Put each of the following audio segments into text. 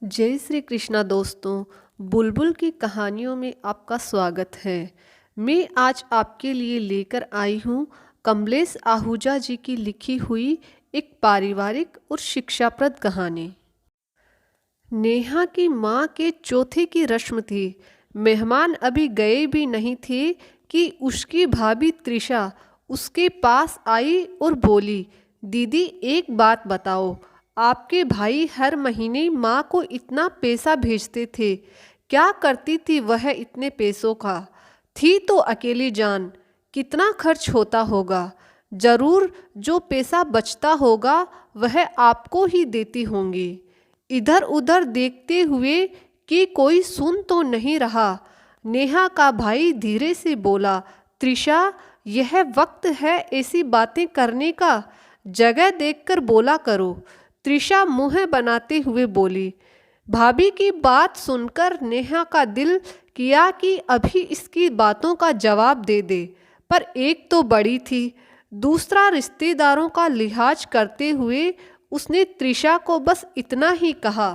जय श्री कृष्णा दोस्तों। बुलबुल की कहानियों में आपका स्वागत है। मैं आज आपके लिए लेकर आई हूँ कमलेश आहूजा जी की लिखी हुई एक पारिवारिक और शिक्षाप्रद कहानी। नेहा की माँ के चौथे की रस्म थी। मेहमान अभी गए भी नहीं थे कि उसकी भाभी त्रिशा उसके पास आई और बोली, दीदी एक बात बताओ, आपके भाई हर महीने माँ को इतना पैसा भेजते थे, क्या करती थी वह इतने पैसों का? थी तो अकेली जान, कितना खर्च होता होगा? जरूर जो पैसा बचता होगा वह आपको ही देती होंगी। इधर उधर देखते हुए कि कोई सुन तो नहीं रहा, नेहा का भाई धीरे से बोला, त्रिशा, यह वक्त है ऐसी बातें करने का, जगह देखकर बोला करो। त्रिशा मुंह बनाते हुए बोली। भाभी की बात सुनकर नेहा का दिल किया कि अभी इसकी बातों का जवाब दे दे, पर एक तो बड़ी थी, दूसरा रिश्तेदारों का लिहाज करते हुए उसने त्रिशा को बस इतना ही कहा,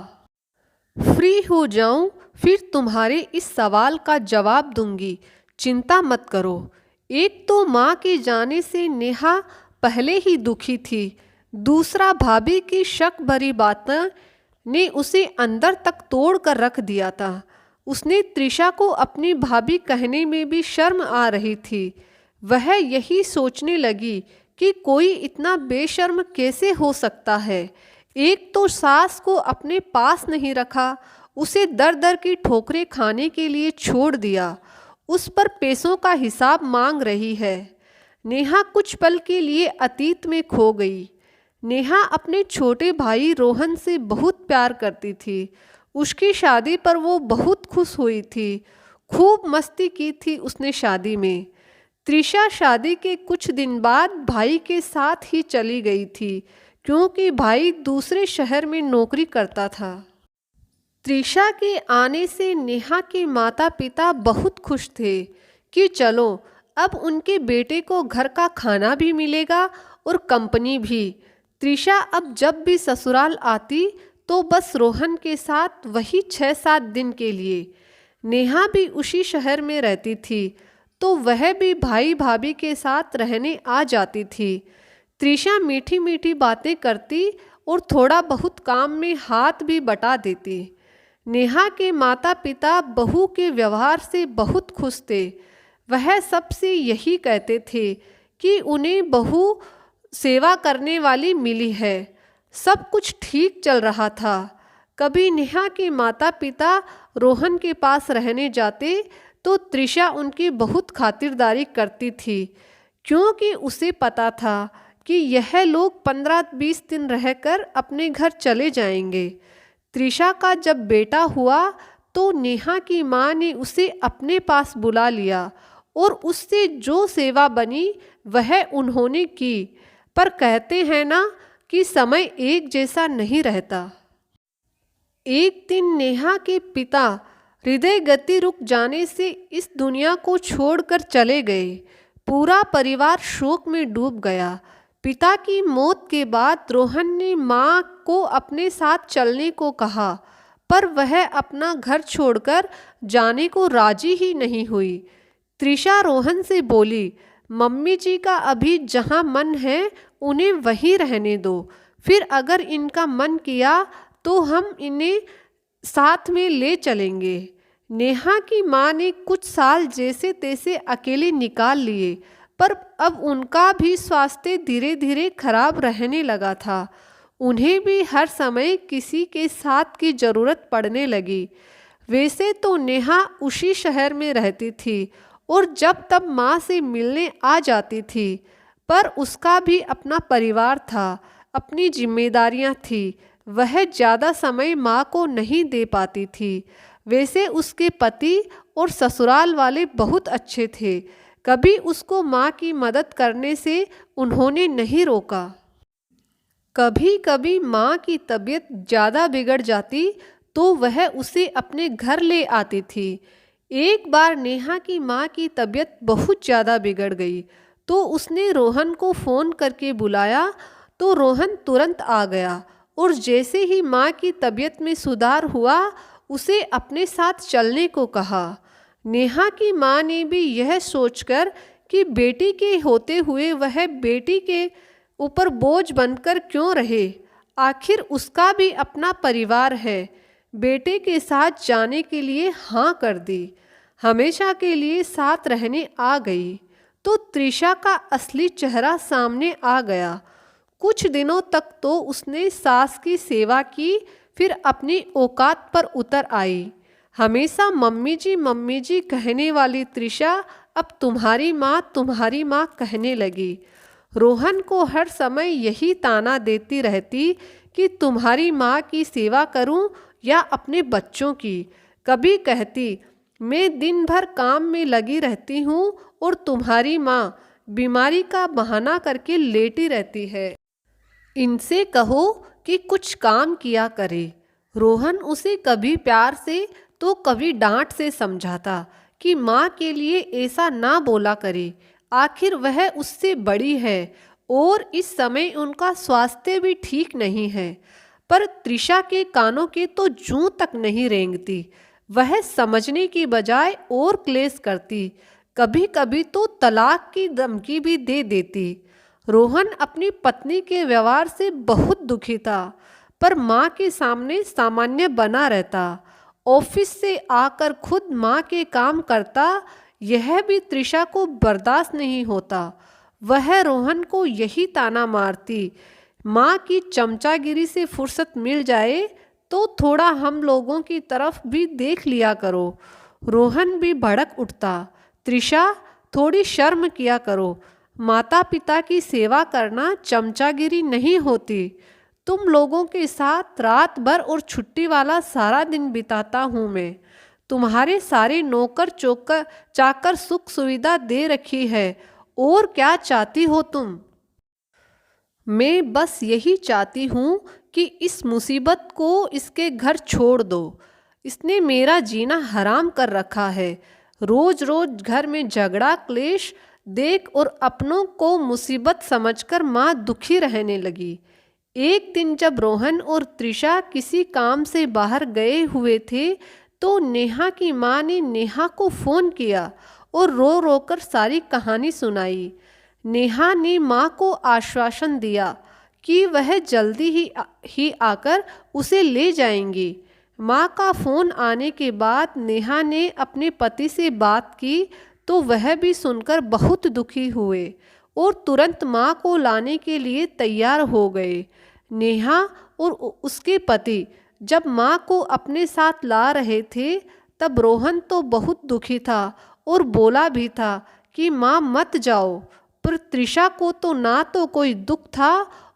फ्री हो जाऊं फिर तुम्हारे इस सवाल का जवाब दूंगी, चिंता मत करो। एक तो माँ के जाने से नेहा पहले ही दुखी थी, दूसरा भाभी की शक भरी बातें ने उसे अंदर तक तोड़ कर रख दिया था। उसने त्रिशा को अपनी भाभी कहने में भी शर्म आ रही थी। वह यही सोचने लगी कि कोई इतना बेशर्म कैसे हो सकता है। एक तो सास को अपने पास नहीं रखा, उसे दर दर की ठोकरें खाने के लिए छोड़ दिया, उस पर पैसों का हिसाब मांग रही है। नेहा कुछ पल के लिए अतीत में खो गई। नेहा अपने छोटे भाई रोहन से बहुत प्यार करती थी। उसकी शादी पर वो बहुत खुश हुई थी। खूब मस्ती की थी उसने शादी में। त्रिशा शादी के कुछ दिन बाद भाई के साथ ही चली गई थी, क्योंकि भाई दूसरे शहर में नौकरी करता था। त्रिशा के आने से नेहा के माता पिता बहुत खुश थे कि चलो अब उनके बेटे को घर का खाना भी मिलेगा और कंपनी भी। त्रिशा अब जब भी ससुराल आती तो बस रोहन के साथ वही 6-7 दिन के लिए। नेहा भी उसी शहर में रहती थी तो वह भी भाई भाभी के साथ रहने आ जाती थी। त्रिशा मीठी मीठी बातें करती और थोड़ा बहुत काम में हाथ भी बटा देती। नेहा के माता पिता बहू के व्यवहार से बहुत खुश थे। वह सबसे यही कहते थे कि उन्हें बहू सेवा करने वाली मिली है। सब कुछ ठीक चल रहा था। कभी नेहा के माता पिता रोहन के पास रहने जाते तो त्रिशा उनकी बहुत खातिरदारी करती थी, क्योंकि उसे पता था कि यह लोग 15-20 दिन रहकर अपने घर चले जाएंगे। त्रिशा का जब बेटा हुआ तो नेहा की माँ ने उसे अपने पास बुला लिया और उससे जो सेवा बनी वह उन्होंने की। पर कहते हैं ना कि समय एक जैसा नहीं रहता। एक दिन नेहा के पिता हृदय गति रुक जाने से इस दुनिया को छोड़कर चले गए। पूरा परिवार शोक में डूब गया। पिता की मौत के बाद रोहन ने माँ को अपने साथ चलने को कहा, पर वह अपना घर छोड़कर जाने को राजी ही नहीं हुई। त्रिशा रोहन से बोली, मम्मी जी का अभी जहाँ मन है उन्हें वहीं रहने दो, फिर अगर इनका मन किया तो हम इन्हें साथ में ले चलेंगे। नेहा की माँ ने कुछ साल जैसे तैसे अकेले निकाल लिए, पर अब उनका भी स्वास्थ्य धीरे धीरे खराब रहने लगा था। उन्हें भी हर समय किसी के साथ की ज़रूरत पड़ने लगी। वैसे तो नेहा उसी शहर में रहती थी और जब तब माँ से मिलने आ जाती थी, पर उसका भी अपना परिवार था, अपनी जिम्मेदारियाँ थी। वह ज़्यादा समय माँ को नहीं दे पाती थी। वैसे उसके पति और ससुराल वाले बहुत अच्छे थे, कभी उसको माँ की मदद करने से उन्होंने नहीं रोका। कभी कभी माँ की तबीयत ज़्यादा बिगड़ जाती तो वह उसे अपने घर ले आती थी। एक बार नेहा की माँ की तबीयत बहुत ज़्यादा बिगड़ गई तो उसने रोहन को फ़ोन करके बुलाया तो रोहन तुरंत आ गया और जैसे ही माँ की तबीयत में सुधार हुआ उसे अपने साथ चलने को कहा। नेहा की माँ ने भी यह सोचकर कि बेटी के होते हुए वह बेटी के ऊपर बोझ बनकर क्यों रहे, आखिर उसका भी अपना परिवार है, बेटे के साथ जाने के लिए हाँ कर दी। हमेशा के लिए साथ रहने आ गई तो त्रिशा का असली चेहरा सामने आ गया। कुछ दिनों तक तो उसने सास की सेवा की, फिर अपनी औकात पर उतर आई। हमेशा मम्मी जी कहने वाली त्रिशा अब तुम्हारी माँ कहने लगी। रोहन को हर समय यही ताना देती रहती कि तुम्हारी माँ की सेवा करूं या अपने बच्चों की। कभी कहती मैं दिन भर काम में लगी रहती हूँ और तुम्हारी माँ बीमारी का बहाना करके लेटी रहती है, इनसे कहो कि कुछ काम किया करे। रोहन उसे कभी प्यार से तो कभी डांट से समझाता कि माँ के लिए ऐसा ना बोला करे, आखिर वह उससे बड़ी है और इस समय उनका स्वास्थ्य भी ठीक नहीं है। पर त्रिशा के कानों के तो जूं तक नहीं रेंगती। वह समझने की बजाय और क्लेश करती, कभी कभी तो तलाक की धमकी भी दे देती। रोहन अपनी पत्नी के व्यवहार से बहुत दुखी था, पर माँ के सामने सामान्य बना रहता। ऑफिस से आकर खुद माँ के काम करता, यह भी त्रिशा को बर्दाश्त नहीं होता। वह रोहन को यही ताना मारती, माँ की चमचागिरी से फुर्सत मिल जाए तो थोड़ा हम लोगों की तरफ भी देख लिया करो। रोहन भी भड़क उठता, त्रिशा थोड़ी शर्म किया करो, माता पिता की सेवा करना चमचागिरी नहीं होती। तुम लोगों के साथ रात भर और छुट्टी वाला सारा दिन बिताता हूँ मैं। तुम्हारे सारे नौकर चौकर चाकर सुख सुविधा दे रखी है, और क्या चाहती हो तुम? मैं बस यही चाहती हूँ कि इस मुसीबत को इसके घर छोड़ दो। इसने मेरा जीना हराम कर रखा है। रोज रोज घर में झगड़ा क्लेश देख और अपनों को मुसीबत समझकर माँ दुखी रहने लगी। एक दिन जब रोहन और त्रिशा किसी काम से बाहर गए हुए थे तो नेहा की माँ ने नेहा को फ़ोन किया और रो रो कर सारी कहानी सुनाई। नेहा ने माँ को आश्वासन दिया कि वह जल्दी ही आकर उसे ले जाएंगी। माँ का फ़ोन आने के बाद नेहा ने अपने पति से बात की तो वह भी सुनकर बहुत दुखी हुए और तुरंत माँ को लाने के लिए तैयार हो गए। नेहा और उसके पति जब माँ को अपने साथ ला रहे थे तब रोहन तो बहुत दुखी था और बोला भी था कि माँ मत जाओ, पर त्रिशा को तो ना तो कोई दुख था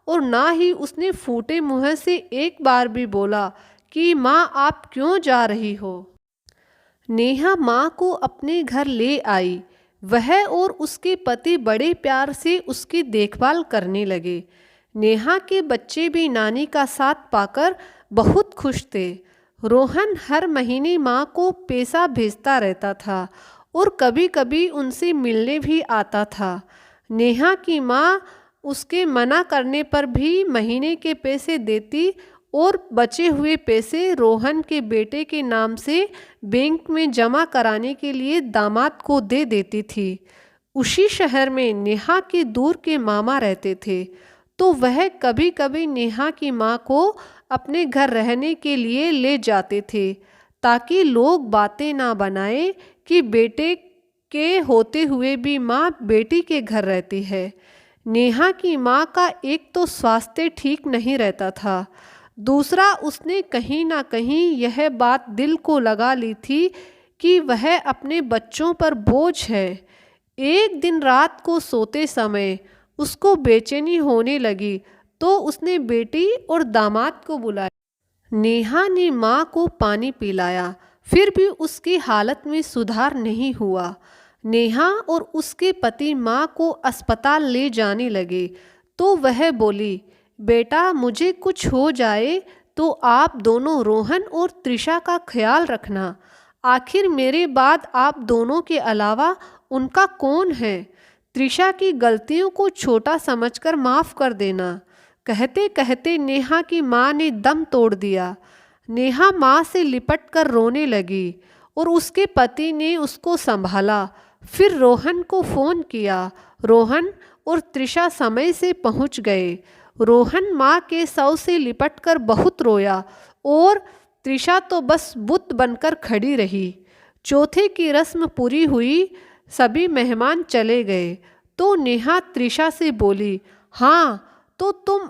और ना ही उसने फूटे मुंह से एक बार भी बोला कि माँ आप क्यों जा रही हो। नेहा माँ को अपने घर ले आई। वह और उसके पति बड़े प्यार से उसकी देखभाल करने लगे। नेहा के बच्चे भी नानी का साथ पाकर बहुत खुश थे। रोहन हर महीने माँ को पैसा भेजता रहता था और कभी कभी उनसे मिलने भी आता था। नेहा की माँ उसके मना करने पर भी महीने के पैसे देती और बचे हुए पैसे रोहन के बेटे के नाम से बैंक में जमा कराने के लिए दामाद को दे देती थी। उसी शहर में नेहा के दूर के मामा रहते थे तो वह कभी कभी नेहा की माँ को अपने घर रहने के लिए ले जाते थे ताकि लोग बातें ना बनाए कि बेटे के होते हुए भी माँ बेटी के घर रहती है। नेहा की माँ का एक तो स्वास्थ्य ठीक नहीं रहता था, दूसरा उसने कहीं ना कहीं यह बात दिल को लगा ली थी कि वह अपने बच्चों पर बोझ है। एक दिन रात को सोते समय उसको बेचैनी होने लगी तो उसने बेटी और दामाद को बुलाया। नेहा ने माँ को पानी पिलाया, फिर भी उसकी हालत में सुधार नहीं हुआ। नेहा और उसके पति माँ को अस्पताल ले जाने लगे तो वह बोली, बेटा मुझे कुछ हो जाए तो आप दोनों रोहन और त्रिशा का ख्याल रखना। आखिर मेरे बाद आप दोनों के अलावा उनका कौन है। त्रिशा की गलतियों को छोटा समझकर माफ़ कर देना। कहते कहते नेहा की माँ ने दम तोड़ दिया। नेहा माँ से लिपट कर रोने लगी और उसके पति ने उसको संभाला। फिर रोहन को फ़ोन किया। रोहन और त्रिशा समय से पहुंच गए। रोहन माँ के शव से लिपट कर बहुत रोया और त्रिशा तो बस बुत बनकर खड़ी रही। चौथे की रस्म पूरी हुई, सभी मेहमान चले गए तो नेहा त्रिशा से बोली, हाँ तो तुम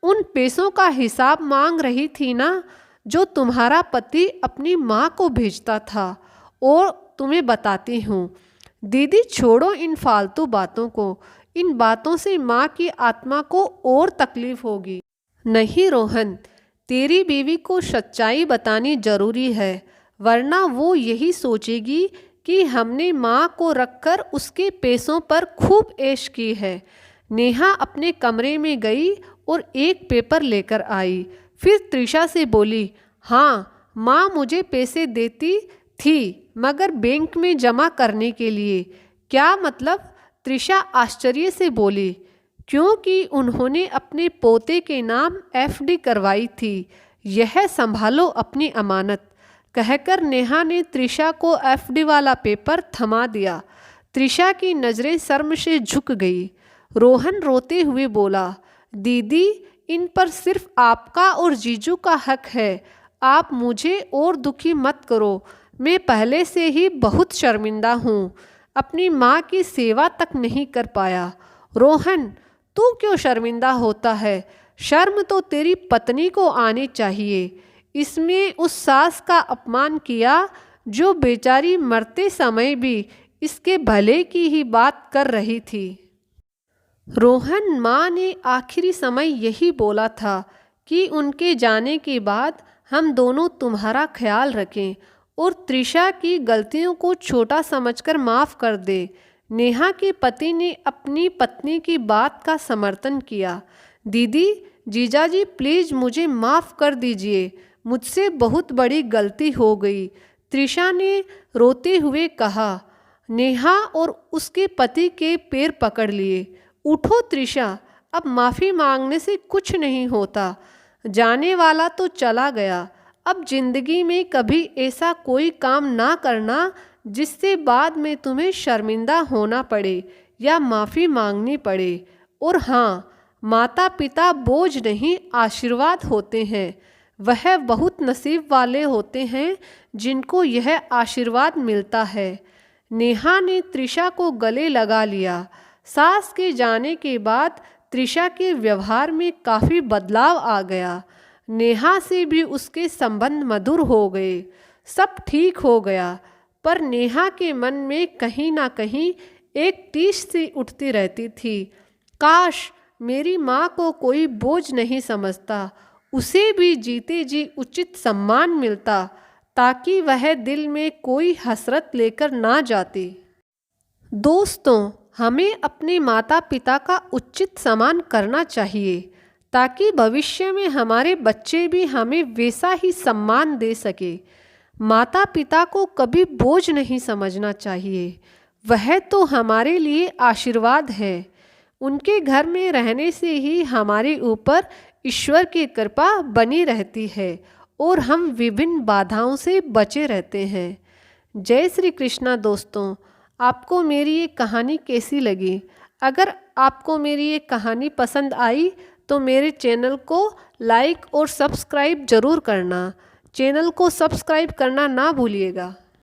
उन पैसों का हिसाब मांग रही थी ना जो तुम्हारा पति अपनी माँ को भेजता था। और तुम्हें बताती हूँ दीदी, छोड़ो इन फालतू बातों को, इन बातों से माँ की आत्मा को और तकलीफ होगी। नहीं रोहन, तेरी बीवी को सच्चाई बतानी जरूरी है, वरना वो यही सोचेगी कि हमने माँ को रखकर उसके पैसों पर खूब ऐश की है। नेहा अपने कमरे में गई और एक पेपर लेकर आई। फिर त्रिशा से बोली, हाँ माँ मुझे पैसे देती थी मगर बैंक में जमा करने के लिए। क्या मतलब? त्रिशा आश्चर्य से बोली। क्योंकि उन्होंने अपने पोते के नाम एफडी करवाई थी, यह संभालो अपनी अमानत, कहकर नेहा ने त्रिशा को एफडी वाला पेपर थमा दिया। त्रिशा की नज़रें शर्म से झुक गई। रोहन रोते हुए बोला, दीदी इन पर सिर्फ आपका और जीजू का हक है, आप मुझे और दुखी मत करो, मैं पहले से ही बहुत शर्मिंदा हूँ, अपनी माँ की सेवा तक नहीं कर पाया। रोहन, तू क्यों शर्मिंदा होता है? शर्म तो तेरी पत्नी को आनी चाहिए। इसमें उस सास का अपमान किया जो बेचारी मरते समय भी इसके भले की ही बात कर रही थी। रोहन, माँ ने आखिरी समय यही बोला था कि उनके जाने के बाद हम दोनों तुम्हारा ख्याल रखें और त्रिशा की गलतियों को छोटा समझकर माफ़ कर दे। नेहा के पति ने अपनी पत्नी की बात का समर्थन किया। दीदी, जीजाजी प्लीज़ मुझे माफ़ कर दीजिए, मुझसे बहुत बड़ी गलती हो गई, त्रिशा ने रोते हुए कहा। नेहा और उसके पति के पैर पकड़ लिए। उठो त्रिशा, अब माफ़ी मांगने से कुछ नहीं होता, जाने वाला तो चला गया, अब जिंदगी में कभी ऐसा कोई काम ना करना जिससे बाद में तुम्हें शर्मिंदा होना पड़े या माफ़ी मांगनी पड़े। और हाँ, माता पिता बोझ नहीं आशीर्वाद होते हैं, वह बहुत नसीब वाले होते हैं जिनको यह आशीर्वाद मिलता है। नेहा ने त्रिशा को गले लगा लिया। सास के जाने के बाद त्रिशा के व्यवहार में काफ़ी बदलाव आ गया। नेहा से भी उसके संबंध मधुर हो गए, सब ठीक हो गया। पर नेहा के मन में कहीं ना कहीं एक टीस सी उठती रहती थी, काश मेरी माँ को कोई बोझ नहीं समझता, उसे भी जीते जी उचित सम्मान मिलता ताकि वह दिल में कोई हसरत लेकर ना जाती। दोस्तों, हमें अपने माता पिता का उचित सम्मान करना चाहिए ताकि भविष्य में हमारे बच्चे भी हमें वैसा ही सम्मान दे सके। माता पिता को कभी बोझ नहीं समझना चाहिए, वह तो हमारे लिए आशीर्वाद है। उनके घर में रहने से ही हमारे ऊपर ईश्वर की कृपा बनी रहती है और हम विभिन्न बाधाओं से बचे रहते हैं। जय श्री कृष्णा। दोस्तों, आपको मेरी ये कहानी कैसी लगी? अगर आपको मेरी ये कहानी पसंद आई तो मेरे चैनल को लाइक और सब्सक्राइब ज़रूर करना। चैनल को सब्सक्राइब करना ना भूलिएगा।